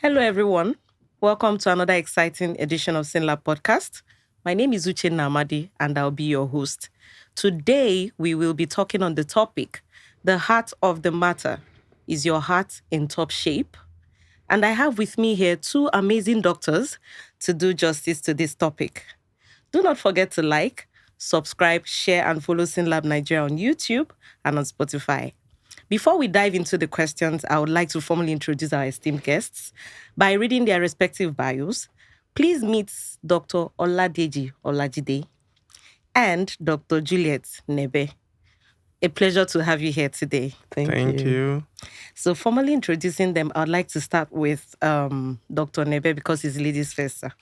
Hello, everyone. Welcome to another exciting edition of SYNLAB podcast. My name is Uchenna Amadi, and I'll be your host. Today, we will be talking on the topic, the heart of the matter. Is your heart in top shape? And I have with me here two amazing doctors to do justice to this topic. Do not forget to like, subscribe, share, and follow SYNLAB Nigeria on YouTube and on Spotify. Before we dive into the questions, I would like to formally introduce our esteemed guests by reading their respective bios. Please meet Dr. Olajide and Dr. Juliet Nebe. A pleasure to have you here today. Thank you. So, formally introducing them, I would like to start with Dr. Nebe because he's ladies first. Sir.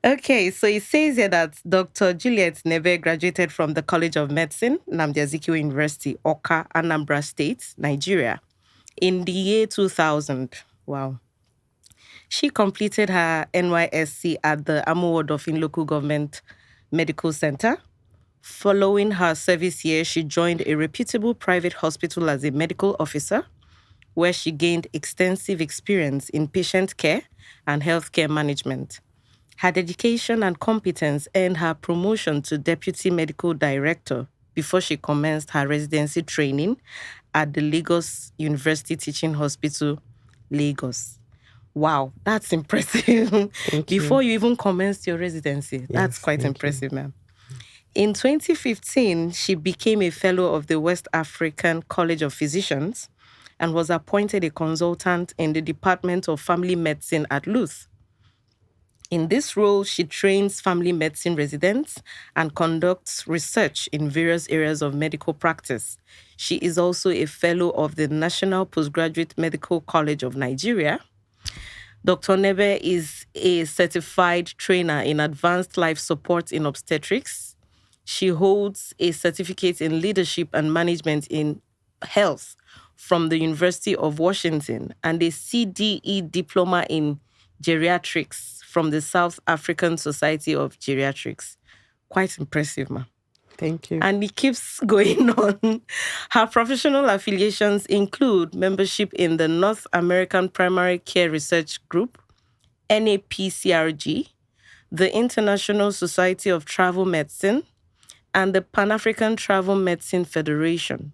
Okay, so it says here that Dr. Juliet Nebe graduated from the College of Medicine, Nnamdi Azikiwe University, Awka, Anambra State, Nigeria, in the year 2000. Wow. She completed her NYSC at the Amuwodofin Local Government Medical Center. Following her service year, she joined a reputable private hospital as a medical officer, where she gained extensive experience in patient care and healthcare management. Her dedication and competence earned her promotion to Deputy Medical Director before she commenced her residency training at the Lagos University Teaching Hospital, Lagos. Wow, that's impressive. Before you even commenced your residency. That's quite impressive, ma'am. In 2015, she became a fellow of the West African College of Physicians and was appointed a consultant in the Department of Family Medicine at LUTH. In this role, she trains family medicine residents and conducts research in various areas of medical practice. She is also a fellow of the National Postgraduate Medical College of Nigeria. Dr. Nebe is a certified trainer in advanced life support in obstetrics. She holds a certificate in leadership and management in health from the University of Washington and a CDE diploma in geriatrics from the South African Society of Geriatrics. Quite impressive, ma. Thank you. And it keeps going on. Her professional affiliations include membership in the North American Primary Care Research Group, NAPCRG, the International Society of Travel Medicine, and the Pan-African Travel Medicine Federation.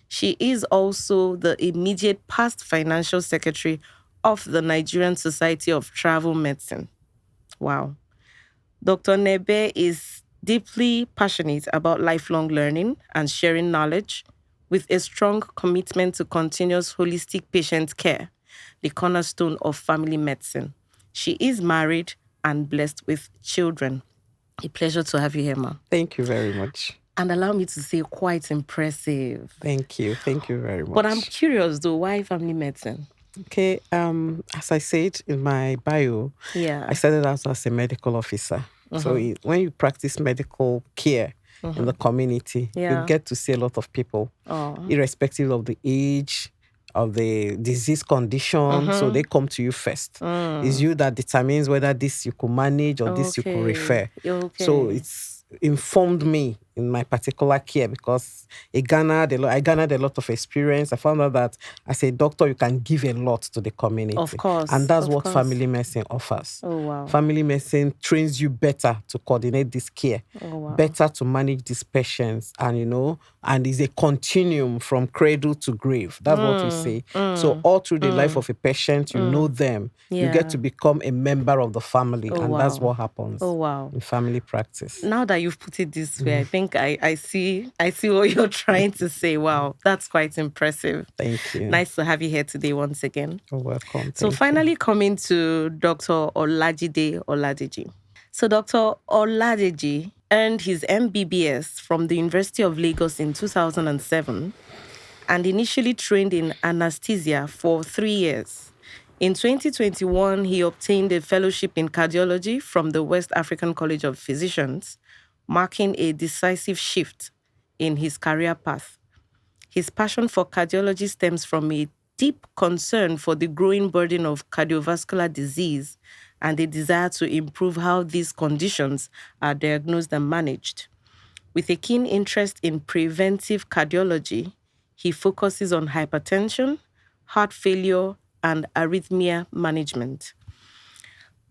She is also the immediate past financial secretary of the Nigerian Society of Travel Medicine. Wow. Dr. Nebe is deeply passionate about lifelong learning and sharing knowledge with a strong commitment to continuous holistic patient care, the cornerstone of family medicine. She is married and blessed with children. A pleasure to have you here, ma'am. Thank you very much. And allow me to say quite impressive. Thank you. Thank you very much. But I'm curious though, why family medicine? Okay, as I said in my bio, I started out as a medical officer. So when you practice medical care in the community, you get to see a lot of people, irrespective of the age, of the disease condition. So they come to you first. It's you that determines whether this you could manage or this you could refer. So it's informed me in my particular care because I garnered a lot of experience. I found out that as a doctor, you can give a lot to the community. Of course. And that's what family medicine offers. Oh, wow. Family medicine trains you better to coordinate this care, better to manage these patients, and is a continuum from cradle to grave. That's what we say. So all through the life of a patient, you know them. You get to become a member of the family. That's what happens in family practice. Now that you've put it this way, I think I see what you're trying to say. Wow, that's quite impressive. Thank you. Nice to have you here today once again. You're welcome. So finally coming to Dr. Oladeji. So Dr. Oladeji earned his MBBS from the University of Lagos in 2007 and initially trained in anesthesia for 3 years. In 2021, he obtained a fellowship in cardiology from the West African College of Physicians, marking a decisive shift in his career path. His passion for cardiology stems from a deep concern for the growing burden of cardiovascular disease and a desire to improve how these conditions are diagnosed and managed. With a keen interest in preventive cardiology, He focuses on hypertension, heart failure, and arrhythmia management.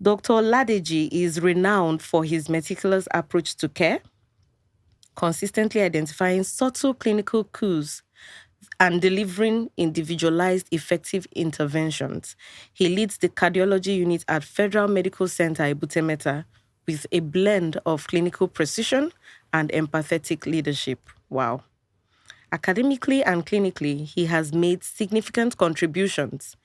Dr. Oladeji is renowned for his meticulous approach to care, consistently identifying subtle clinical cues and delivering individualized, effective interventions. He leads the cardiology unit at Federal Medical Center Ebute Metta with a blend of clinical precision and empathetic leadership. Wow. Academically and clinically, he has made significant contributions.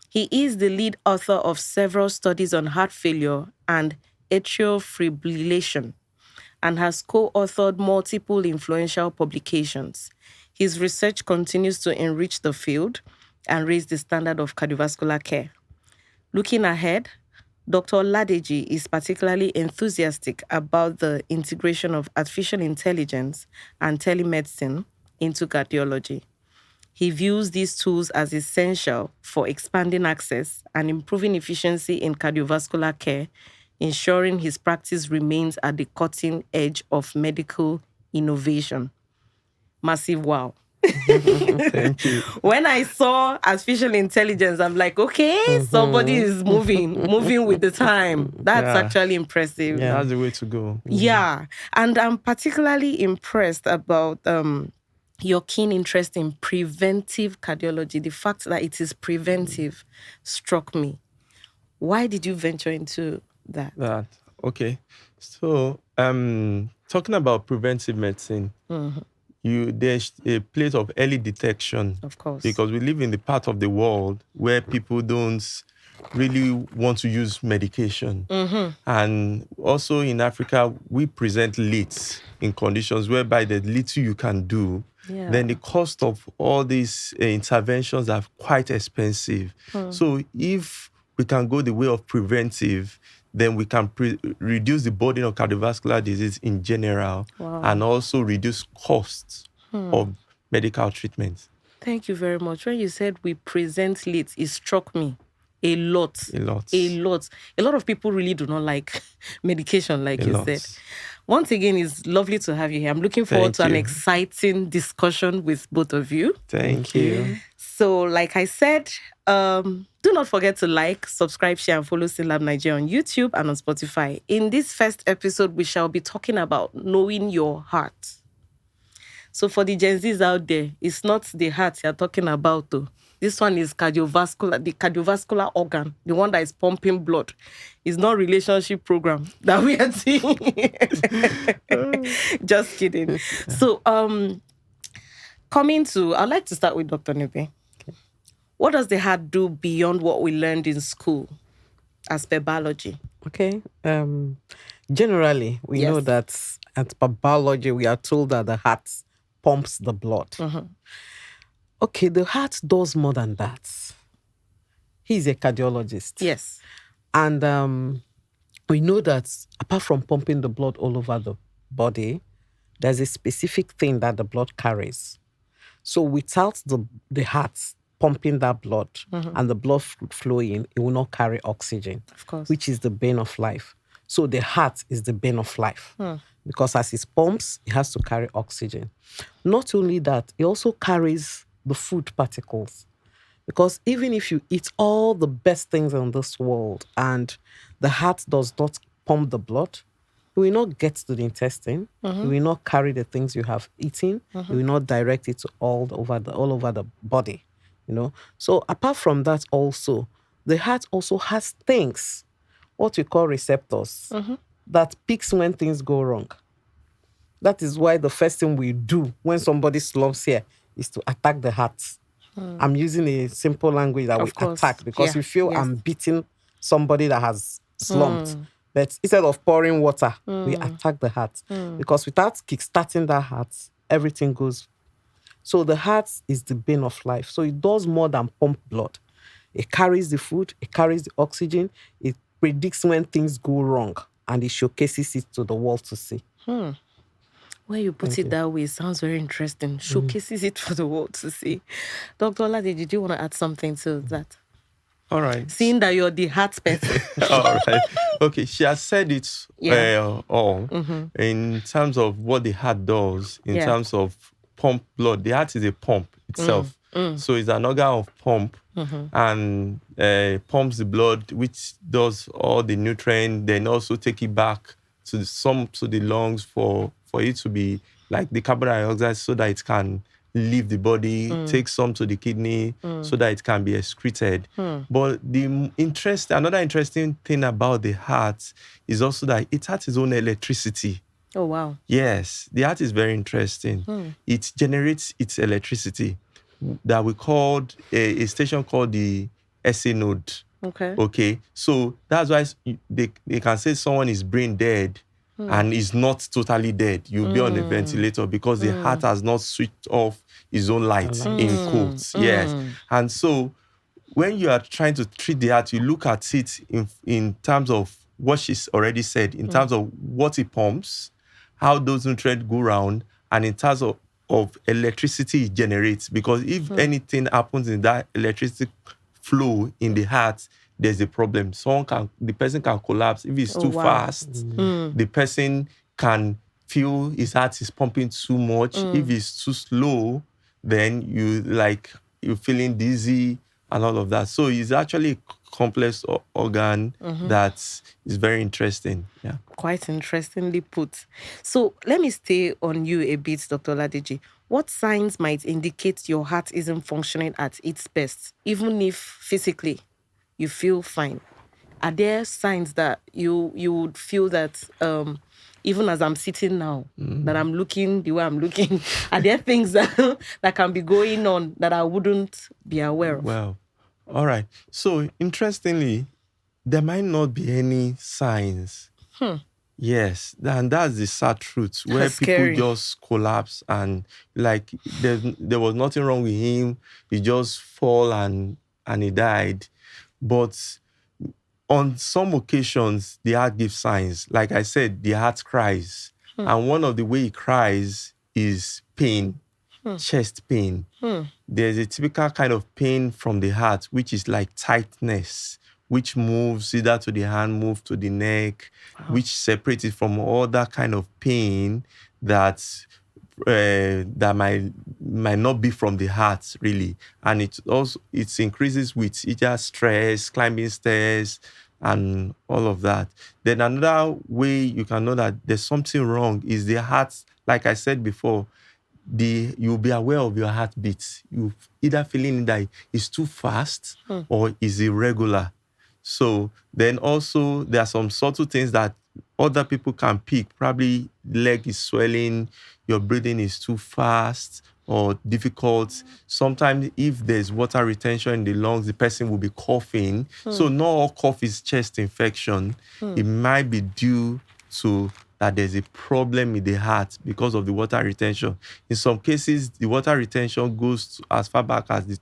He is the lead author of several studies on heart failure and atrial fibrillation and has co-authored multiple influential publications. His research continues to enrich the field and raise the standard of cardiovascular care. Looking ahead, Dr. Oladeji is particularly enthusiastic about the integration of artificial intelligence and telemedicine into cardiology. He views these tools as essential for expanding access and improving efficiency in cardiovascular care, ensuring his practice remains at the cutting edge of medical innovation. Massive wow. Thank you. When I saw artificial intelligence, I'm like, okay, somebody is moving with the time. That's actually impressive. Yeah. That's the way to go. Yeah. And I'm particularly impressed about your keen interest in preventive cardiology. The fact that it is preventive struck me. Why did you venture into that? Okay. So, talking about preventive medicine, there's a place of early detection. Of course. Because we live in the part of the world where people don't really want to use medication. And also in Africa, we present LUTH in conditions whereby there's little you can do. Yeah. Then the cost of all these interventions are quite expensive. So if we can go the way of preventive, then we can reduce the burden of cardiovascular disease in general. Wow. And also reduce costs of medical treatment. Thank you very much. When you said we present LUTH, it struck me a lot. A lot of people really do not like medication, like you said. Once again, it's lovely to have you here. I'm looking forward to an exciting discussion with both of you. Thank you. So, like I said, do not forget to like, subscribe, share, and follow SYNLAB Nigeria on YouTube and on Spotify. In this first episode, we shall be talking about knowing your heart. So for the Gen Zs out there, it's not the heart you're talking about, though. This one is cardiovascular, the cardiovascular organ, the one that is pumping blood. It's not relationship program that we are seeing. Just kidding. So, I'd like to start with Dr. Nebe. Okay. What does the heart do beyond what we learned in school as per biology? Okay. Generally, we know that as per biology, we are told that the heart pumps the blood. Okay, the heart does more than that. He's a cardiologist. Yes. And we know that apart from pumping the blood all over the body, there's a specific thing that the blood carries. So without the heart pumping that blood and the blood flowing, it will not carry oxygen, of course, which is the bane of life. So the heart is the bane of life. Because as it pumps, it has to carry oxygen. Not only that, it also carries the food particles. Because even if you eat all the best things in this world and the heart does not pump the blood, it will not get to the intestine. It will not carry the things you have eaten. It will not direct it to all over the body. You know. So apart from that, also the heart also has things, what we call receptors, that picks when things go wrong. That is why the first thing we do when somebody slumps here is to attack the heart. I'm using a simple language that we attack because we feel I'm beating somebody that has slumped. But instead of pouring water, we attack the heart. Because without kickstarting that heart, everything goes. So the heart is the bane of life. So it does more than pump blood. It carries the food, it carries the oxygen, it predicts when things go wrong, and it showcases it to the world to see. When you put it that way, it sounds very interesting. Showcases it for the world to see. Dr. Oladeji, did you want to add something to that? All right. Seeing that you're the heart person. All right. Okay, she has said it all in terms of what the heart does, in terms of pump blood. The heart is a pump. itself. So it's an organ of pump and pumps the blood, which does all the nutrient, then also take it back to the lungs for it to be like the carbon dioxide, so that it can leave the body, take some to the kidney so that it can be excreted. But another interesting thing about the heart is also that it has its own electricity. Oh, wow. Yes, the heart is very interesting. It generates its electricity that we called a station called the SA node. Okay. So that's why they can say someone is brain dead and is not totally dead. You'll be on a ventilator because the heart has not switched off its own light, in quotes. Yes. And so when you are trying to treat the heart, you look at it in terms of what she's already said, in terms of what it pumps, how those nutrients go around, and in terms of electricity it generates. Because if anything happens in that electricity flow in the heart, there's a problem. The person can collapse. If it's too fast, the person can feel his heart is pumping too much. If it's too slow, then you're feeling dizzy and all of that. So it's actually a complex organ that is very interesting. Yeah. Quite interestingly put. So let me stay on you a bit, Dr. Oladeji. What signs might indicate your heart isn't functioning at its best, even if physically you feel fine? Are there signs that you would feel that even as I'm sitting now, that I'm looking the way I'm looking, are there things that can be going on that I wouldn't be aware of? Well, all right. So interestingly, there might not be any signs. Yes, and that's the sad truth, where people just collapse and like there was nothing wrong with him. He just fall and he died. But on some occasions, the heart gives signs. Like I said, the heart cries. And one of the way it cries is pain, chest pain. There's a typical kind of pain from the heart, which is like tightness, which moves either to the hand, move to the neck, which separates it from all that kind of pain that might not be from the heart, really. And it increases with either stress, climbing stairs, and all of that. Then another way you can know that there's something wrong is the heart. Like I said before, you'll be aware of your heartbeats. You either feeling that it's too fast or is irregular. So then also there are some subtle things that other people can pick. Probably leg is swelling, your breathing is too fast or difficult. Sometimes if there's water retention in the lungs, the person will be coughing. So not all cough is chest infection. It might be due to that there's a problem in the heart because of the water retention. In some cases, the water retention goes as far back as the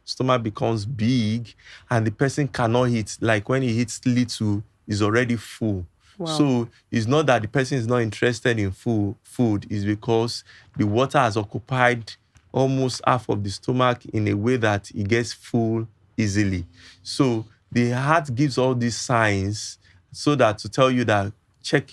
stomach becomes big and the person cannot eat. Like when he eats little, he's already full. Wow. So it's not that the person is not interested in food. It's because the water has occupied almost half of the stomach in a way that it gets full easily. So the heart gives all these signs so that to tell you that check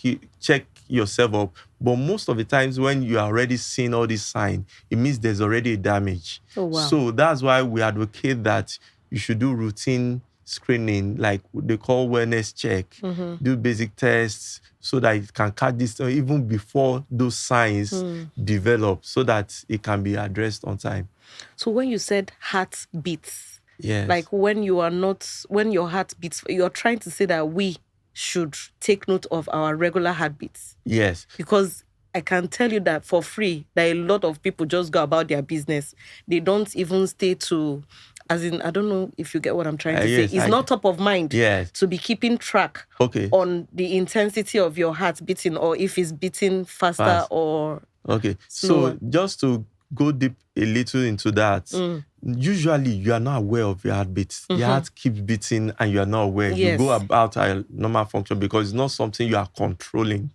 yourself up. But most of the times when you are already seeing all these signs, it means there's already a damage. Oh, wow. So that's why we advocate that you should do routine screening, like they call wellness check, do basic tests so that it can catch this even before those signs develop so that it can be addressed on time. So when you said heart beats, yes, like when your heart beats, you're trying to say that we should take note of our regular heartbeats. Yes. Because I can tell you that for free, that a lot of people just go about their business. They don't even stay to, as in, I don't know if you get what I'm trying to say. It's not top of mind to be keeping track on the intensity of your heart beating or if it's beating faster or slower. So just to go deep a little into that, usually you are not aware of your heartbeats. Your heart keeps beating and you are not aware. Yes. You go about a normal function because it's not something you are controlling.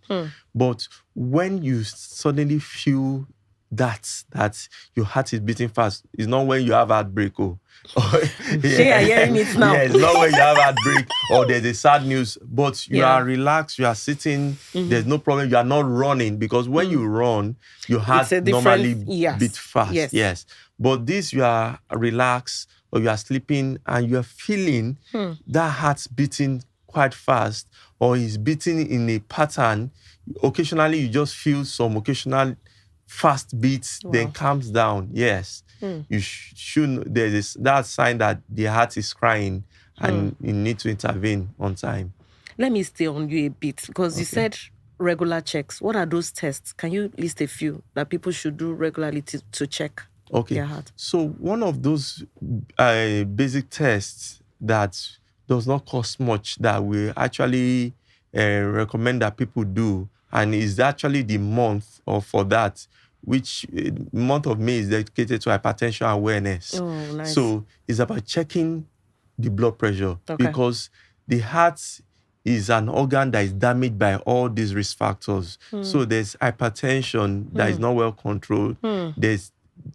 But when you suddenly feel that your heart is beating fast. It's not when you have heartbreak. Yeah, hearing it now. Yeah, it's not when you have heartbreak or there's a sad news, but you are relaxed, you are sitting, there's no problem, you are not running, because when you run, your heart normally beats fast. Yes. But this, you are relaxed or you are sleeping and you are feeling that heart's beating quite fast or is beating in a pattern. Occasionally, you just feel some occasional fast beats, then calms down. Yes. You should, there is that sign that the heart is crying and you need to intervene on time. Let me stay on you a bit, because you said regular checks. What are those tests? Can you list a few that people should do regularly to check their heart? So one of those basic tests that does not cost much that we actually recommend that people do, and is actually the month for that, which month of May is dedicated to hypertension awareness. Oh, nice. So it's about checking the blood pressure, because the heart is an organ that is damaged by all these risk factors. So there's hypertension that is not well controlled. There's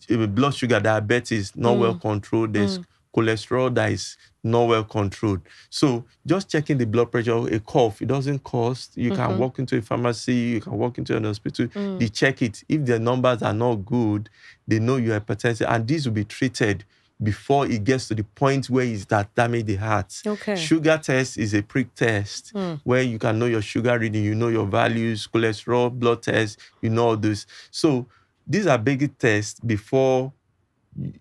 blood sugar, diabetes, not well controlled. There's cholesterol that is not well controlled. So just checking the blood pressure, a cough, it doesn't cost. You can walk into a pharmacy, you can walk into an hospital, they check it. If the numbers are not good, they know you're hypertensive, and this will be treated before it gets to the point where it's that damage the heart. Sugar test is a prick test where you can know your sugar reading, you know your values, cholesterol, blood test, you know all this. So these are big tests before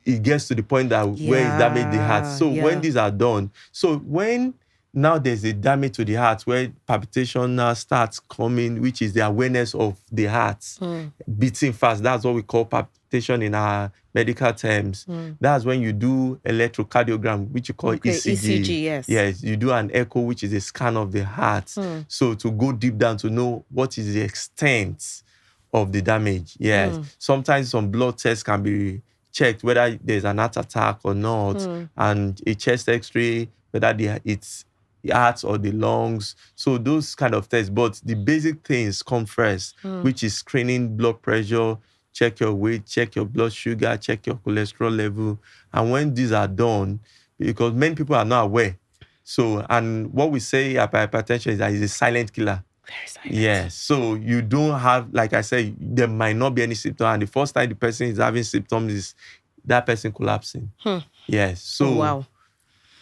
it gets to the point that where it damaged the heart. So when these are done, so when now there's a damage to the heart, where palpitation now starts coming, which is the awareness of the heart beating fast. That's what we call palpitation in our medical terms. That's when you do electrocardiogram, which you call ECG. Yes, you do an echo, which is a scan of the heart. So to go deep down to know what is the extent of the damage. Sometimes some blood tests can be checked whether there's an heart attack or not, and a chest x-ray, whether it's the heart or the lungs. So those kind of tests. But the basic things come first, which is screening blood pressure, check your weight, check your blood sugar, check your cholesterol level. And when these are done, because many people are not aware. So, and what we say about hypertension is that it's a silent killer. Very silent. Yes. So you don't have, like I said, there might not be any symptom. And the first time the person is having symptoms is that person collapsing. Yes. So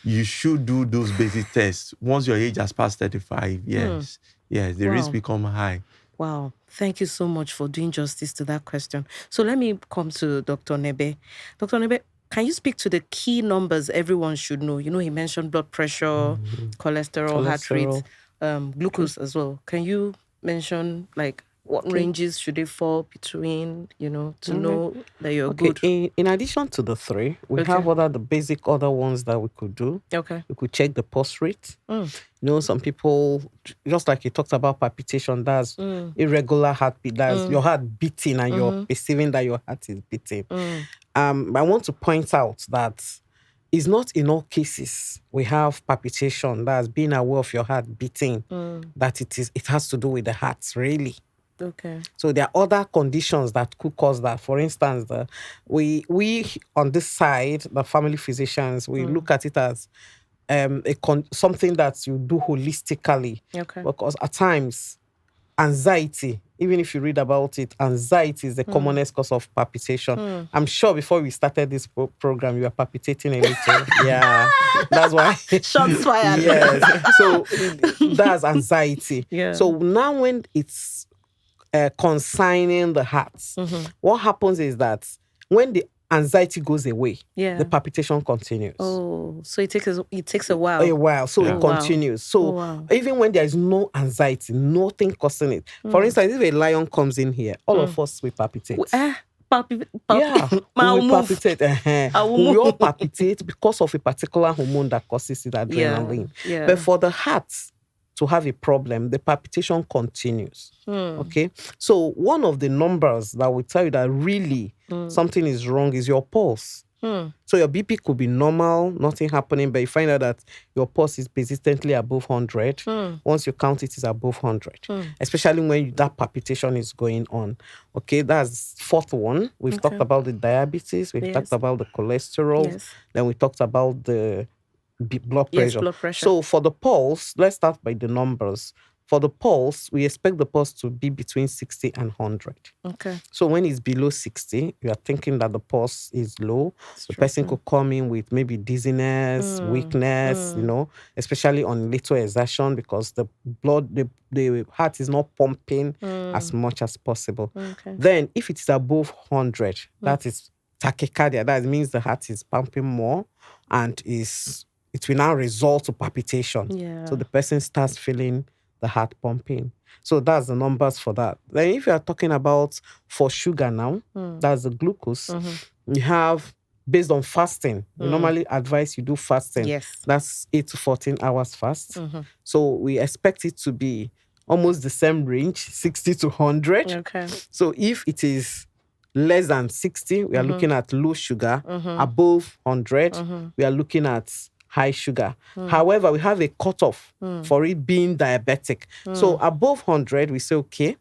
you should do those basic tests. Once your age has passed 35, yes, the risk become high. Wow. Thank you so much for doing justice to that question. So let me come to Dr. Nebe. Dr. Nebe, can you speak to the key numbers everyone should know? You know, he mentioned blood pressure, cholesterol, heart rate, glucose as well. Can you mention, like, what ranges should they fall between, you know, to know that you're good? In addition to the three, we have the basic other ones that we could do. We could check the pulse rate. You know, some people, just like you talked about palpitation, that's irregular heartbeat. That's your heart beating and you're perceiving that your heart is beating. I want to point out that it's not in all cases we have palpitation, that's being aware of your heart beating, that it has to do with the heart, really. So there are other conditions that could cause that. For instance, we on this side, the family physicians, we look at it as something that you do holistically. Because at times, anxiety, even if you read about it, anxiety is the commonest cause of palpitation. I'm sure before we started this program, you were palpitating a little. That's why. Shots fired. Yes. So that's anxiety. So now when it's consigning the heart, what happens is that when the anxiety goes away, the palpitation continues. So it takes a while. So it continues. So even when there is no anxiety, nothing causing it. For instance, if a lion comes in here, all of us will palpitate. We palpitate. We all palpitate because of a particular hormone that causes it, adrenaline. But for the heart to have a problem, the palpitation continues. Okay? So one of the numbers that will tell you that really something is wrong is your pulse. So your BP could be normal, nothing happening, but you find out that your pulse is persistently above 100. Once you count it, is above 100, especially when that palpitation is going on. Okay, that's fourth one. We've talked about the diabetes, we've talked about the cholesterol, then we talked about the blood pressure. Blood pressure. So for the pulse, let's start by the numbers. For the pulse, we expect the pulse to be between 60 and 100. Okay. So when it's below 60, you are thinking that the pulse is low. The person could come in with maybe dizziness, weakness, especially on little exertion, because the heart is not pumping as much as possible. Okay. Then if it is above 100, that is tachycardia. That means the heart is pumping more and it will now result to palpitation. Yeah. So the person starts feeling the heart pumping. So that's the numbers for that. Then if you are talking about for sugar now, that's the glucose. You have, based on fasting, we normally advise you do fasting. Yes. That's 8 to 14 hours fast. So we expect it to be almost the same range, 60 to 100. Okay. So if it is less than 60, we are looking at low sugar. Above 100, we are looking at high sugar. However, we have a cutoff for it being diabetic. So above 100, we say, okay,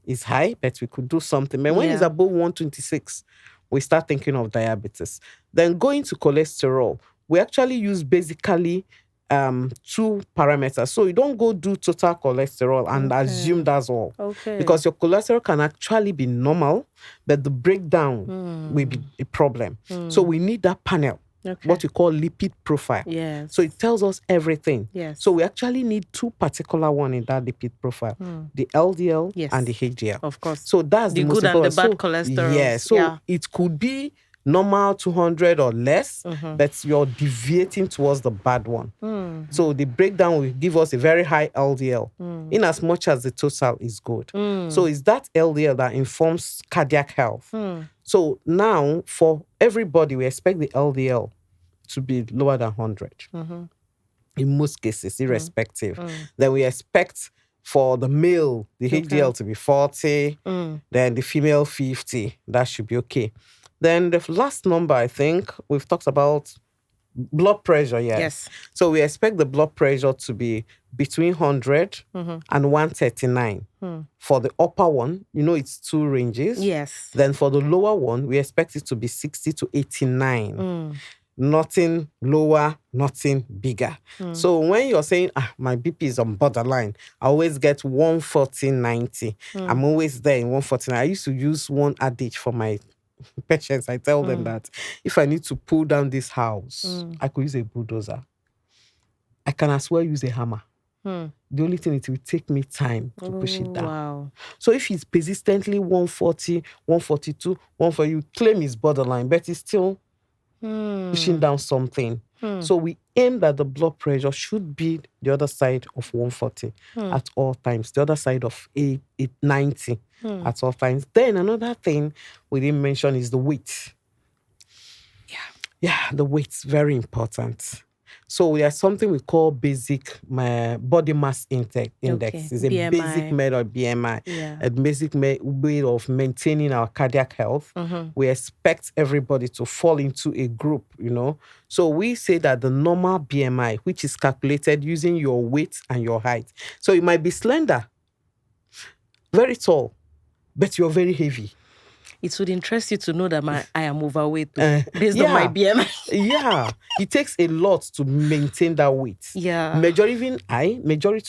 it's high, but we could do something. But when it's above 126, we start thinking of diabetes. Then going to cholesterol, we actually use basically 2 parameters. So you don't go do total cholesterol and assume that's all. Okay. Because your cholesterol can actually be normal, but the breakdown will be a problem. So we need that panel. Okay. What we call lipid profile. Yes. So it tells us everything. Yes. So we actually need 2 particular one in that lipid profile. The LDL and the HDL. Of course. So that's the most good important. And the bad cholesterol. Yeah. So it could be normal 200 or less, but you're deviating towards the bad one. So the breakdown will give us a very high LDL, in as much as the total is good. So it's that LDL that informs cardiac health. So now, for everybody, we expect the LDL to be lower than 100. In most cases, irrespective. Then we expect for the male, the HDL to be 40, then the female 50. That should be okay. Then the last number, I think, we've talked about blood pressure, yes. So we expect the blood pressure to be between 100 and 139. For the upper one, it's 2 ranges. Yes. Then for the lower one, we expect it to be 60 to 89. Nothing lower, nothing bigger. So when you're saying, my BP is on borderline, I always get 140/90. I'm always there in 149. I used to use one adage for my patients. I tell them that if I need to pull down this house, I could use a bulldozer. I can as well use a hammer. The only thing, it will take me time to push it down. Wow. So if it's persistently 140, 142, 140, you claim it's borderline, but it's still pushing down something. So we aim that the blood pressure should be the other side of 140 at all times, the other side of 90 at all times. Then another thing we didn't mention is the weight. Yeah, the weight's very important. So there's something we call basic body mass index. It's a BMI. basic measure, BMI, a basic way of maintaining our cardiac health. We expect everybody to fall into a group, So we say that the normal BMI, which is calculated using your weight and your height. So you might be slender, very tall, but you're very heavy. It would interest you to know that I am overweight based on my BMI. It takes a lot to maintain that weight. Majority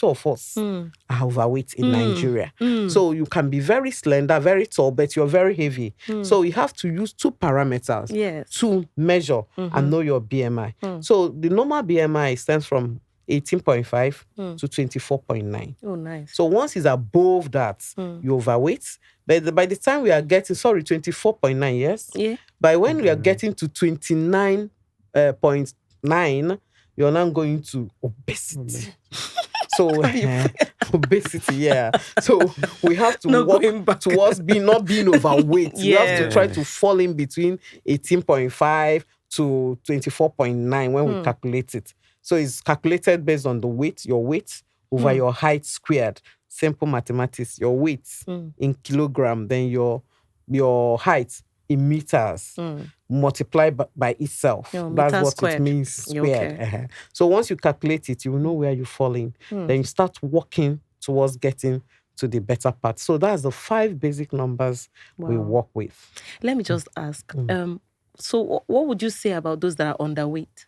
of us are overweight in Nigeria. So you can be very slender, very tall, but you're very heavy. So you have to use 2 parameters to measure and know your BMI. So the normal BMI stands from 18.5 to 24.9. Oh, nice. So once it's above that, you're overweight. But by the time we are getting, 24.9, yes? Yeah. By when we are getting to 29.9, you're now going to obesity. So, obesity, yeah. So we have to work towards not being overweight. We have to try to fall in between 18.5 to 24.9 when we calculate it. So it's calculated based on the weight, your weight over your height squared. Simple mathematics. Your weight in kilogram, then your height in meters multiplied by itself. That's what squared. It means squared. Okay. So once you calculate it, you will know where you're falling. Then you start working towards getting to the better part. So that's the 5 basic numbers we work with. Let me just ask. So what would you say about those that are underweight?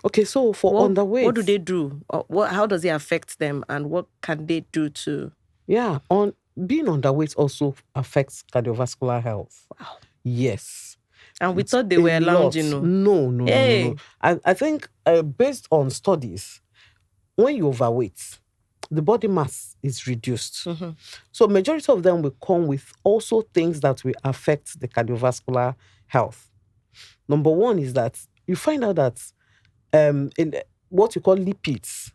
Okay, so for underweight, what do they do? How does it affect them, and what can they do to? Yeah, being underweight also affects cardiovascular health. Wow. Yes. And we thought they were lounging. No. I think based on studies, when you're overweight, the body mass is reduced. So majority of them will come with also things that will affect the cardiovascular health. Number one is that you find out that in what you call lipids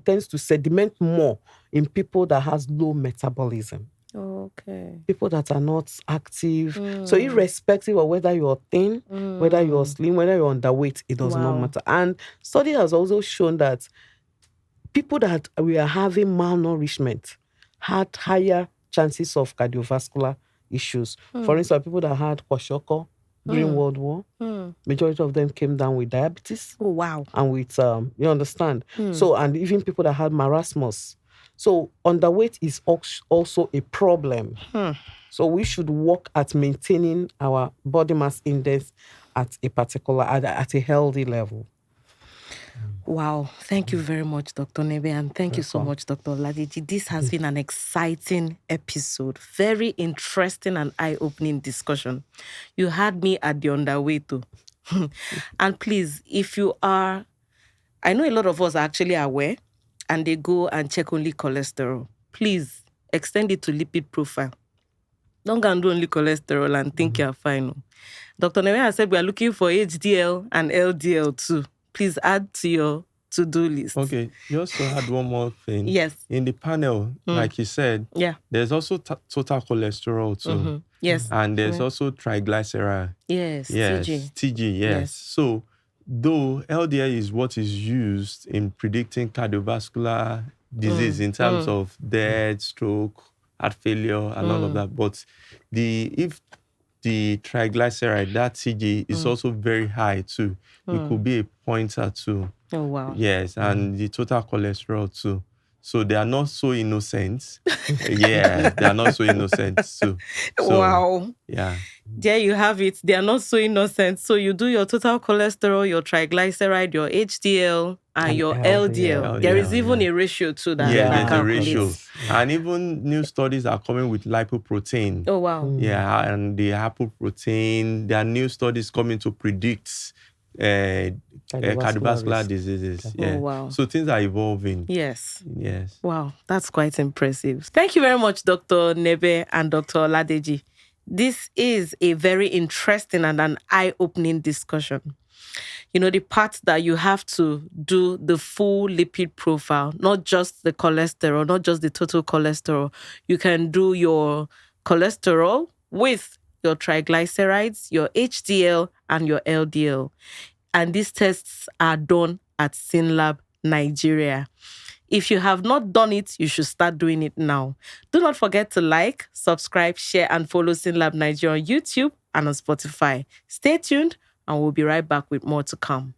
tends to sediment more in people that has low metabolism. Okay. People that are not active. So irrespective of whether you're thin, whether you're slim, whether you're underweight, it does not matter. And study has also shown that people that we are having malnourishment had higher chances of cardiovascular issues. For instance, people that had kwashiorkor during World War, majority of them came down with diabetes. Oh, wow. And with, you understand? So, and even people that had marasmus. So, underweight is also a problem. So, we should work at maintaining our body mass index at a healthy level. Wow. Thank you very much, Dr. Nebe, and thank you so much, Dr. Oladeji. This has been an exciting episode. Very interesting and eye-opening discussion. You had me at the underweight too. And please, if you are, I know a lot of us are actually aware and they go and check only cholesterol. Please extend it to lipid profile. Don't go and do only cholesterol and think you're fine. Dr. Nebe has said we are looking for HDL and LDL too. Please add to your to-do list. Okay, you also had one more thing. Yes. In the panel, like you said, there's also total cholesterol too. Yes. And there's also triglyceride. Yes, TG, yes. So, though LDL is what is used in predicting cardiovascular disease in terms of death, stroke, heart failure, and all of that, but if the triglyceride, that TG, is also very high too. It could be a pointer too. Oh, wow. Yes, and the total cholesterol too. So they are not so innocent. They are not so innocent too. So, wow. Yeah. There you have it. They are not so innocent. So you do your total cholesterol, your triglyceride, your HDL, and your LDL. There is even a ratio to that. There's a ratio. And even new studies are coming with lipoprotein. Oh, wow. Yeah, and the apoprotein. There are new studies coming to predict cardiovascular diseases. Yeah. Oh, wow. So things are evolving. Yes. Yes. Wow, that's quite impressive. Thank you very much, Dr. Nebe and Dr. Oladeji. This is a very interesting and an eye-opening discussion. You know, the part that you have to do the full lipid profile, not just the cholesterol, not just the total cholesterol. You can do your cholesterol with your triglycerides, your HDL, and your LDL. And these tests are done at SYNLAB, Nigeria. If you have not done it, you should start doing it now. Do not forget to like, subscribe, share, and follow SYNLAB Nigeria on YouTube and on Spotify. Stay tuned, and we'll be right back with more to come.